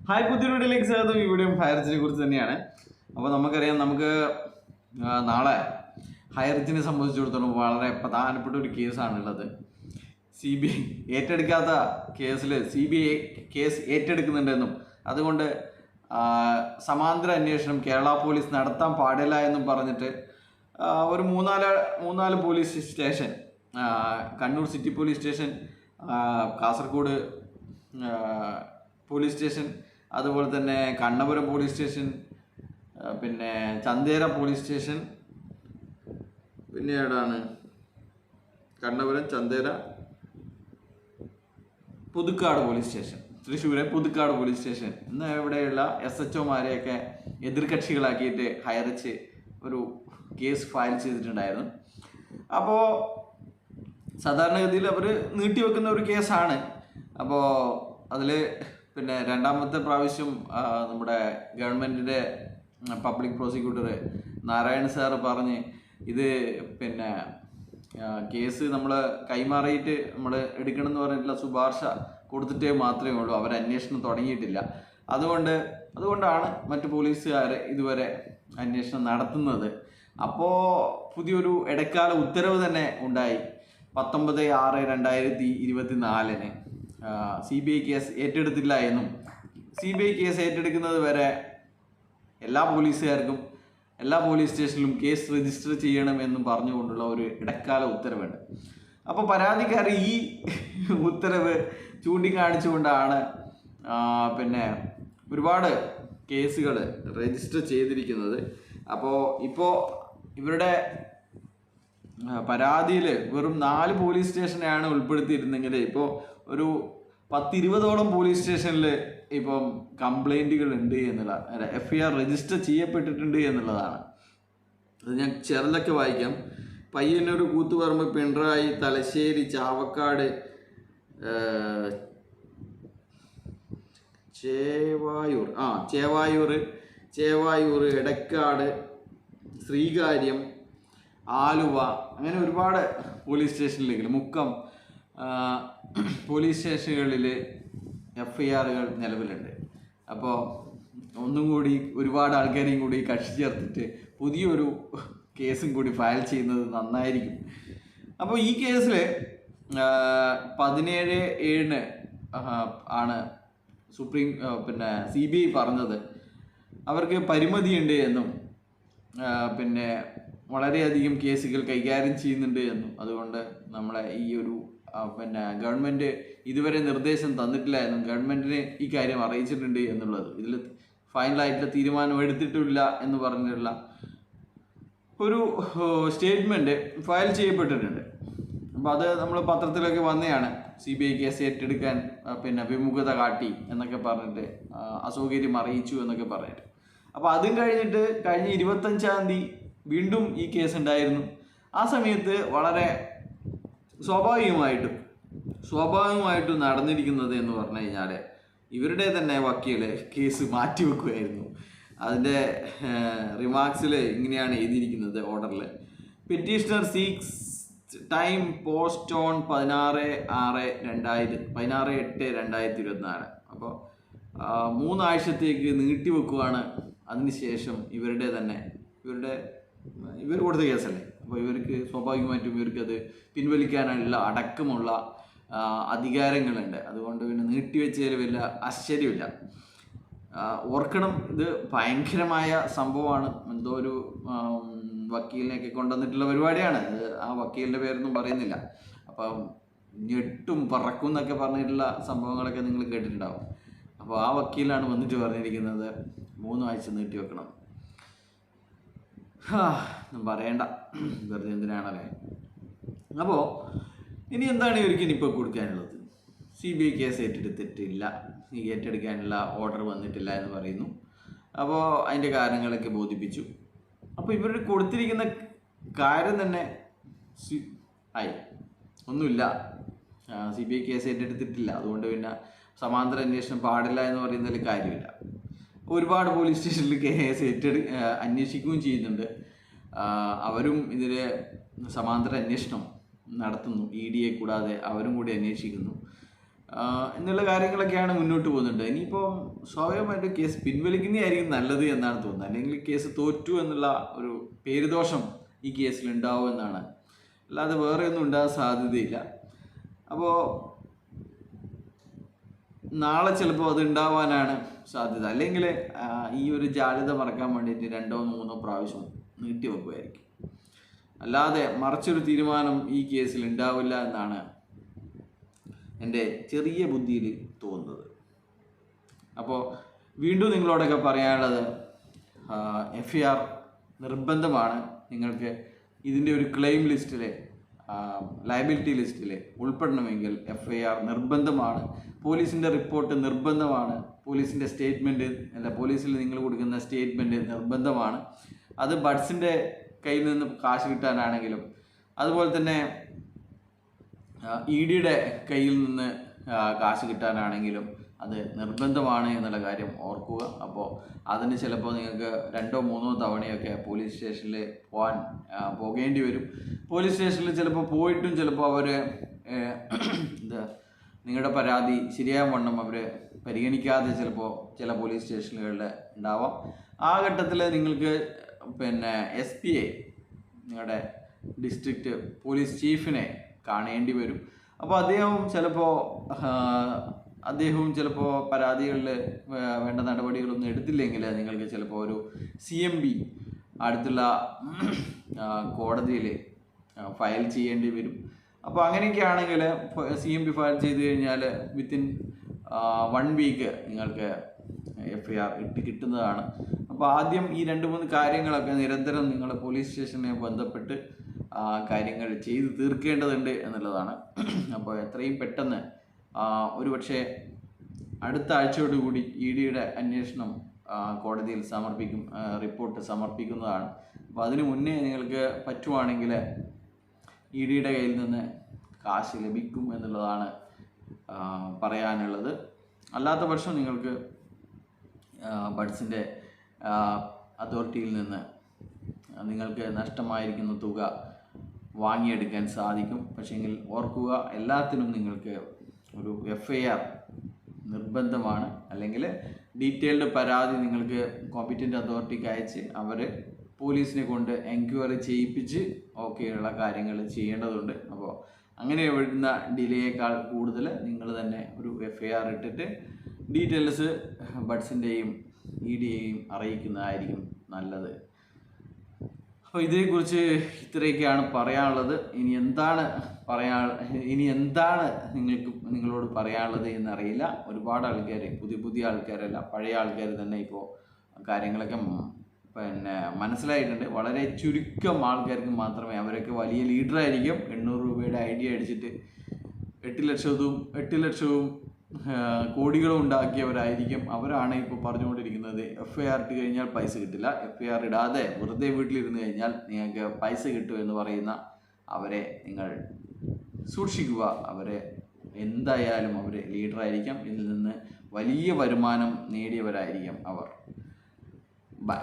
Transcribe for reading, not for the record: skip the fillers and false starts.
Hi, പുതിയ വീഡിയോയിലേക്ക് സ്വാഗതം. ഈ വീഡിയോ ഹൈറിച്ചിനെ കുറിച്ച് തന്നെയാണ്. അപ്പോൾ നമുക്കറിയാം, നമുക്ക് നാളെ ഹൈറിച്ചിനെ സംബന്ധിച്ചിടത്തോളം വളരെ പ്രധാനപ്പെട്ട ഒരു കേസാണുള്ളത്. CBI ഏറ്റെടുക്കാത്ത കേസിൽ CBI കേസ് ഏറ്റെടുക്കുന്നുണ്ടെന്നും അതുകൊണ്ട് സമാന്തര അന്വേഷണം കേരള പോലീസ് നടത്താൻ പാടില്ല എന്നും പറഞ്ഞിട്ട് ഒരു മൂന്നാല് police station, Kannur city police station, Kasaragod police station, അതുപോലെ തന്നെ കണ്ണപുരം പോലീസ് സ്റ്റേഷൻ, പിന്നെ ചന്തേര പോലീസ് സ്റ്റേഷൻ, പിന്നെ എവിടെയാണ് കണ്ണപുരം, ചന്തേര, പുതുക്കാട് പോലീസ് സ്റ്റേഷൻ, തൃശ്ശൂരെ പുതുക്കാട് പോലീസ് സ്റ്റേഷൻ ഇന്ന് ഇവിടെയുള്ള SHOമാരെയൊക്കെ എതിർകക്ഷികളാക്കിയിട്ട് ഹൈറിച്ച് ഒരു കേസ് ഫയൽ ചെയ്തിട്ടുണ്ടായിരുന്നു. അപ്പോൾ സാധാരണഗതിയിൽ അവർ നീട്ടിവെക്കുന്ന ഒരു കേസാണ്. അപ്പോൾ അതിൽ പിന്നെ രണ്ടാമത്തെ പ്രാവശ്യം നമ്മുടെ ഗവൺമെൻറ്റിൻ്റെ പബ്ലിക് പ്രോസിക്യൂട്ടർ നാരായണ സാറ് പറഞ്ഞ് ഇത് പിന്നെ കേസ് നമ്മൾ കൈമാറിയിട്ട് നമ്മൾ എടുക്കണമെന്ന് പറഞ്ഞിട്ടുള്ള ശുപാർശ കൊടുത്തിട്ടേ മാത്രമേ ഉള്ളൂ, അവർ അന്വേഷണം തുടങ്ങിയിട്ടില്ല. അതുകൊണ്ടാണ് മറ്റു പോലീസുകാർ ഇതുവരെ അന്വേഷണം നടത്തുന്നത്. അപ്പോൾ പുതിയൊരു ഇടക്കാല ഉത്തരവ് തന്നെ ഉണ്ടായി. 19/6/2024 CBI കേസ് ഏറ്റെടുത്തില്ല എന്നും CBI കേസ് ഏറ്റെടുക്കുന്നത് വരെ എല്ലാ പോലീസുകാർക്കും എല്ലാ പോലീസ് സ്റ്റേഷനിലും കേസ് രജിസ്റ്റർ ചെയ്യണമെന്നും പറഞ്ഞുകൊണ്ടുള്ള ഒരു ഇടക്കാല ഉത്തരവുണ്ട്. അപ്പോൾ പരാതിക്കാർ ഈ ഉത്തരവ് ചൂണ്ടിക്കാണിച്ചുകൊണ്ടാണ് പിന്നെ ഒരുപാട് കേസുകൾ രജിസ്റ്റർ ചെയ്തിരിക്കുന്നത്. അപ്പോൾ ഇവരുടെ പരാതിയിൽ വെറും 4 പോലീസ് സ്റ്റേഷനെയാണ് ഉൾപ്പെടുത്തിയിരുന്നെങ്കിൽ ഇപ്പോൾ ഒരു 10-20ഓളം പോലീസ് സ്റ്റേഷനിൽ ഇപ്പം കംപ്ലൈൻറ്റുകൾ ഉണ്ട് എന്നുള്ള, FIR രജിസ്റ്റർ ചെയ്യപ്പെട്ടിട്ടുണ്ട് എന്നുള്ളതാണ്. അത് ഞാൻ ചെറുതൊക്കെ വായിക്കാം. പയ്യന്നൂർ, കൂത്തുപറമ്പ്, പിണറായി, തലശ്ശേരി, ചാവക്കാട്, ചേവായൂർ, എടക്കാട്, ശ്രീകാര്യം, ആലുവ, അങ്ങനെ ഒരുപാട് പോലീസ് സ്റ്റേഷനിലേക്ക്, മുക്കം പോലീസ് സ്റ്റേഷനുകളിൽ FIRകൾ നിലവിലുണ്ട്. അപ്പോൾ ഒന്നും കൂടി ഒരുപാട് ആൾക്കാരെയും കൂടി കക്ഷി ചേർത്തിട്ട് പുതിയൊരു കേസും കൂടി ഫയൽ ചെയ്യുന്നത് നന്നായിരിക്കും. അപ്പോൾ ഈ കേസിൽ 17/7 ആണ് പിന്നെ CBI പറഞ്ഞത് അവർക്ക് പരിമിതിയുണ്ട് എന്നും പിന്നെ വളരെയധികം കേസുകൾ കൈകാര്യം ചെയ്യുന്നുണ്ട് എന്നും അതുകൊണ്ട് നമ്മളെ ഈ ഒരു പിന്നെ ഗവൺമെൻറ് ഇതുവരെ നിർദ്ദേശം തന്നിട്ടില്ല എന്നും ഗവൺമെൻറ്റിനെ ഈ കാര്യം അറിയിച്ചിട്ടുണ്ട് എന്നുള്ളത്, ഇതിൽ ഫൈനലായിട്ടുള്ള തീരുമാനം എടുത്തിട്ടില്ല എന്ന് പറഞ്ഞിട്ടുള്ള ഒരു സ്റ്റേറ്റ്മെൻറ്റ് ഫയൽ ചെയ്യപ്പെട്ടിട്ടുണ്ട്. അപ്പോൾ അത് നമ്മൾ പത്രത്തിലൊക്കെ വന്നതാണ്. CBI കേസ് ഏറ്റെടുക്കാൻ പിന്നെ വിമുഖത കാട്ടി എന്നൊക്കെ പറഞ്ഞിട്ട് അസൗകര്യം അറിയിച്ചു എന്നൊക്കെ പറഞ്ഞിട്ട്. അപ്പോൾ അതും കഴിഞ്ഞിട്ട് കഴിഞ്ഞ 25-ാം തീയതി വീണ്ടും ഈ കേസ് ഉണ്ടായിരുന്നു. ആ സമയത്ത് വളരെ സ്വാഭാവികമായിട്ടും നടന്നിരിക്കുന്നത് എന്ന് പറഞ്ഞു കഴിഞ്ഞാൽ ഇവരുടെ തന്നെ വക്കീൽ കേസ് മാറ്റിവെക്കുകയായിരുന്നു. അതിൻ്റെ റിമാർക്സിൽ ഇങ്ങനെയാണ് എഴുതിയിരിക്കുന്നത് ഓർഡറിൽ: petitioner seeks time post on 16/8/2024. അപ്പോൾ 3 ആഴ്ചത്തേക്ക് നീട്ടിവെക്കുകയാണ്. അതിനുശേഷം ഇവർ കൊടുത്ത കേസല്ലേ, അപ്പോൾ ഇവർക്ക് സ്വാഭാവികമായിട്ടും ഇവർക്കത് പിൻവലിക്കാനുള്ള അടക്കമുള്ള അധികാരങ്ങളുണ്ട്. അതുകൊണ്ട് പിന്നെ നീട്ടിവെച്ചതിൽ വലിയ ആശ്ചര്യമില്ല. ഓർക്കണം, ഇത് ഭയങ്കരമായ സംഭവമാണ്. എന്തോ ഒരു വക്കീലിനെയൊക്കെ കൊണ്ടുവന്നിട്ടുള്ള പരിപാടിയാണ്. ആ വക്കീലിൻ്റെ പേരൊന്നും പറയുന്നില്ല. അപ്പം ഞെട്ടും പറക്കും എന്നൊക്കെ പറഞ്ഞിട്ടുള്ള സംഭവങ്ങളൊക്കെ നിങ്ങൾ കേട്ടിട്ടുണ്ടാവും. അപ്പോൾ ആ വക്കീലാണ് വന്നിട്ട് പറഞ്ഞിരിക്കുന്നത് 3 ആഴ്ച നീട്ടി വെക്കണം. പറയണ്ട, വെറുതെ എന്തിനാണല്ലേ. അപ്പോൾ ഇനി എന്താണ് ഇവർക്ക് ഇനിയിപ്പോൾ കൊടുക്കാനുള്ളത്? CBI കേസ് ഏറ്റെടുക്കാനുള്ള ഓർഡർ വന്നിട്ടില്ല എന്ന് പറയുന്നു. അപ്പോൾ അതിൻ്റെ കാരണങ്ങളൊക്കെ ബോധിപ്പിച്ചു. അപ്പോൾ ഇവർ കൊടുത്തിരിക്കുന്ന കാര്യം തന്നെ ഒന്നുമില്ല. CBI കേസ് ഏറ്റെടുത്തിട്ടില്ല, അതുകൊണ്ട് പിന്നെ സമാന്തര അന്വേഷണം പാടില്ല എന്ന് പറയുന്നതിൽ കാര്യമില്ല. ഒരുപാട് പോലീസ് സ്റ്റേഷനിൽ കേസ് അന്വേഷിക്കുകയും ചെയ്യുന്നുണ്ട്. അവരും ഇതിൽ സമാന്തര അന്വേഷണം നടത്തുന്നു. EDയെ കൂടാതെ അവരും കൂടി അന്വേഷിക്കുന്നു. എന്നുള്ള കാര്യങ്ങളൊക്കെയാണ് മുന്നോട്ട് പോകുന്നുണ്ട്. ഇനിയിപ്പോൾ സ്വാഭാവികമായിട്ട് കേസ് പിൻവലിക്കുന്നതായിരിക്കും നല്ലത് എന്നാണ് തോന്നുന്നത്. അല്ലെങ്കിൽ കേസ് തോറ്റു എന്നുള്ള ഒരു പേരുദോഷം ഈ കേസിൽ ഉണ്ടാവും എന്നാണ്, അല്ലാതെ വേറെ ഒന്നും ഉണ്ടാകാൻ സാധ്യതയില്ല. അപ്പോൾ നാളെ ചിലപ്പോൾ അത് ഉണ്ടാവാനാണ് സാധ്യത. അല്ലെങ്കിൽ ഈ ഒരു ജാള്യത മറക്കാൻ വേണ്ടിയിട്ട് 2 or 3 പ്രാവശ്യം നീട്ടി വെക്കുമായിരിക്കും. അല്ലാതെ മറിച്ചൊരു തീരുമാനം ഈ കേസിൽ ഉണ്ടാവില്ല എന്നാണ് എൻ്റെ ചെറിയ ബുദ്ധിയിൽ തോന്നുന്നത്. അപ്പോൾ വീണ്ടും നിങ്ങളോടൊക്കെ പറയാനുള്ളത്, FIR നിർബന്ധമാണ്. നിങ്ങൾക്ക് ഇതിൻ്റെ ഒരു ക്ലെയിം ലിസ്റ്റിൽ, ലയബിലിറ്റി ലിസ്റ്റിൽ ഉൾപ്പെടണമെങ്കിൽ FIR നിർബന്ധമാണ്. പോലീസിൻ്റെ റിപ്പോർട്ട് നിർബന്ധമാണ്. പോലീസിൻ്റെ സ്റ്റേറ്റ്മെൻറ്റ് അല്ല, പോലീസിൽ നിങ്ങൾ കൊടുക്കുന്ന സ്റ്റേറ്റ്മെൻറ്റ് നിർബന്ധമാണ്. അത് ബഡ്സിൻ്റെ കയ്യിൽ നിന്ന് കാശ് കിട്ടാനാണെങ്കിലും അതുപോലെ തന്നെ EDയുടെ കയ്യിൽ നിന്ന് കാശ് കിട്ടാനാണെങ്കിലും അത് നിർബന്ധമാണ് എന്നുള്ള കാര്യം ഓർക്കുക. അപ്പോൾ അതിന് ചിലപ്പോൾ നിങ്ങൾക്ക് 2 or 3 തവണയൊക്കെ പോലീസ് സ്റ്റേഷനിൽ പോകേണ്ടി വരും. പോലീസ് സ്റ്റേഷനിൽ ചിലപ്പോൾ പോയിട്ടും ചിലപ്പോൾ അവർ നിങ്ങളുടെ പരാതി ശരിയായ വണ്ണം അവർ പരിഗണിക്കാതെ ചിലപ്പോൾ ചില പോലീസ് സ്റ്റേഷനുകളിൽ ഉണ്ടാവാം. ആ ഘട്ടത്തിൽ നിങ്ങൾക്ക് SPയെ, നിങ്ങളുടെ ഡിസ്ട്രിക്റ്റ് പോലീസ് ചീഫിനെ കാണേണ്ടി വരും. അപ്പോൾ അദ്ദേഹവും ചിലപ്പോൾ പരാതികളിൽ വേണ്ട നടപടികളൊന്നും എടുത്തില്ലെങ്കിൽ നിങ്ങൾക്ക് ചിലപ്പോൾ ഒരു CMB അടുത്തുള്ള കോടതിയിൽ ഫയൽ ചെയ്യേണ്ടി വരും. അപ്പോൾ അങ്ങനെയൊക്കെ ആണെങ്കിൽ CMB ഫയൽ ചെയ്ത് കഴിഞ്ഞാൽ വിത്തിൻ 1 week നിങ്ങൾക്ക് FIR ഇട്ട് കിട്ടുന്നതാണ്. അപ്പോൾ ആദ്യം ഈ 2-3 കാര്യങ്ങളൊക്കെ നിരന്തരം നിങ്ങൾ പോലീസ് സ്റ്റേഷനെ ബന്ധപ്പെട്ട് കാര്യങ്ങൾ ചെയ്ത് തീർക്കേണ്ടതുണ്ട് എന്നുള്ളതാണ്. അപ്പോൾ എത്രയും പെട്ടെന്ന് ഒരുപക്ഷെ അടുത്ത ആഴ്ചയോടുകൂടി EDയുടെ അന്വേഷണം കോടതിയിൽ റിപ്പോർട്ട് സമർപ്പിക്കുന്നതാണ്. അപ്പോൾ അതിനു മുന്നേ നിങ്ങൾക്ക് പറ്റുവാണെങ്കിൽ EDയുടെ കയ്യിൽ നിന്ന് കാശ് ലഭിക്കും എന്നുള്ളതാണ് പറയാനുള്ളത്. അല്ലാത്ത പക്ഷം നിങ്ങൾക്ക് ബഡ്സിൻ്റെ അതോറിറ്റിയിൽ നിന്ന് നിങ്ങൾക്ക് നഷ്ടമായിരിക്കുന്ന തുക വാങ്ങിയെടുക്കാൻ സാധിക്കും. പക്ഷേങ്കിൽ ഓർക്കുക, എല്ലാത്തിനും നിങ്ങൾക്ക് ഒരു FIR നിർബന്ധമാണ്. അല്ലെങ്കിൽ ഡീറ്റെയിൽഡ് പരാതി നിങ്ങൾക്ക് കോമ്പറ്റൻ്റ് അതോറിറ്റിക്ക് അയച്ച് അവർ പോലീസിനെ കൊണ്ട് എൻക്വയറി ചെയ്യിപ്പിച്ച് ഒക്കെയുള്ള കാര്യങ്ങൾ ചെയ്യേണ്ടതുണ്ട്. അപ്പോൾ അങ്ങനെ വരുന്ന ഡിലേയേക്കാൾ കൂടുതൽ നിങ്ങൾ തന്നെ ഒരു FIR ഇട്ടിട്ട് ഡീറ്റെയിൽസ് ബഡ്സിൻ്റെയും EDയെയും അറിയിക്കുന്നതായിരിക്കും നല്ലത്. അപ്പോൾ ഇതിനെക്കുറിച്ച് ഇത്രയൊക്കെയാണ് പറയാനുള്ളത്. ഇനി എന്താണ് നിങ്ങളോട് പറയാനുള്ളത് എന്നറിയില്ല. ഒരുപാട് ആൾക്കാർ, പുതിയ ആൾക്കാരല്ല, പഴയ ആൾക്കാർ തന്നെ ഇപ്പോൾ കാര്യങ്ങളൊക്കെ മനസ്സിലായിട്ടുണ്ട്. വളരെ ചുരുക്കം ആൾക്കാർക്ക് മാത്രമേ, അവരൊക്കെ വലിയ ലീഡറായിരിക്കും, 800 രൂപയുടെ ഐഡിയ അടിച്ചിട്ട് 8 ലക്ഷവും കോടികളും ഉണ്ടാക്കിയവരായിരിക്കും. അവരാണ് ഇപ്പോൾ പറഞ്ഞുകൊണ്ടിരിക്കുന്നത് FIR ഇട്ട് കഴിഞ്ഞാൽ പൈസ കിട്ടില്ല, FIR ഇടാതെ വെറുതെ വീട്ടിലിരുന്ന് കഴിഞ്ഞാൽ നിങ്ങൾക്ക് പൈസ കിട്ടും എന്ന് പറയുന്ന അവരെ നിങ്ങൾ സൂക്ഷിക്കുക. അവരെ എന്തായാലും അവർ ലീഡറായിരിക്കാം, ഇതിൽ നിന്ന് വലിയ വരുമാനം നേടിയവരായിരിക്കും അവർ. ബൈ.